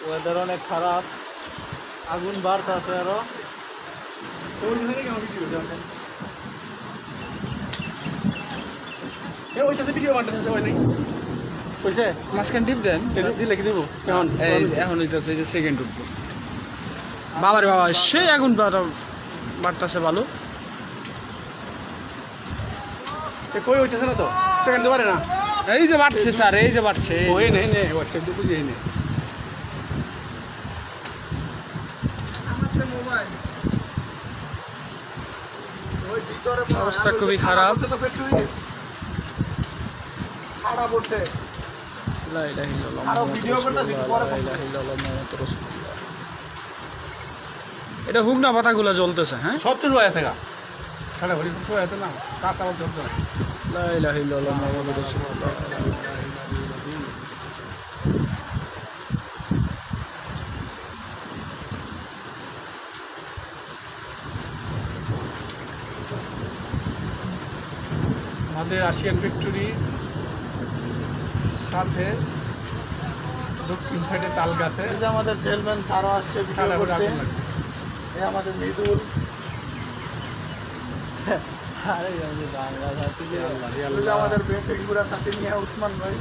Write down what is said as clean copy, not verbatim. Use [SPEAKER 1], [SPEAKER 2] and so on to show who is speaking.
[SPEAKER 1] Weather অনেক খারাপ, আগুন বাড়তেছে আরো।
[SPEAKER 2] মাঝখান টিপ দেন
[SPEAKER 1] দিলে কি দেবো
[SPEAKER 2] এখন হইতেছে যে সেকেন্ড উঠবো। বাবারে বাবা, সেই আগুন বাড়তেছে ভালো।
[SPEAKER 1] কই হইতেছে না তো, সেকেন্ড পারে না।
[SPEAKER 2] এই যে বাড়ছে স্যার, এই যে বাড়ছে।
[SPEAKER 1] ওই নেই নেই হোয়াটসঅ্যাপ তো বুঝিয়ে নেই।
[SPEAKER 2] অবস্থা খুবই খারাপ। এটা হুগনা পাতাগুলো জ্বলতেছে। হ্যাঁ,
[SPEAKER 1] 70 রুপয়ে আছে গা, সাড়ে ঘড়ি রুপয়ে আছে না, কাঁচা বলতে হতো না।
[SPEAKER 2] লা ইলাহা ইল্লাল্লাহ মুহাম্মাদুর রাসূলুল্লাহ।
[SPEAKER 1] আমাদের আসিয়ান ফ্যাক্টরি সাথে দক্ষিণ সাইডে তাল গাছে
[SPEAKER 3] এই যে আমাদের চেয়ারম্যান স্যারও আসছে ভিডিও করতে। এই আমাদের মৃদুল,
[SPEAKER 1] আরে বাংলা সাথী
[SPEAKER 3] আমাদের বেঙ্গুরা সাথে নিয়ে উসমান ভাই।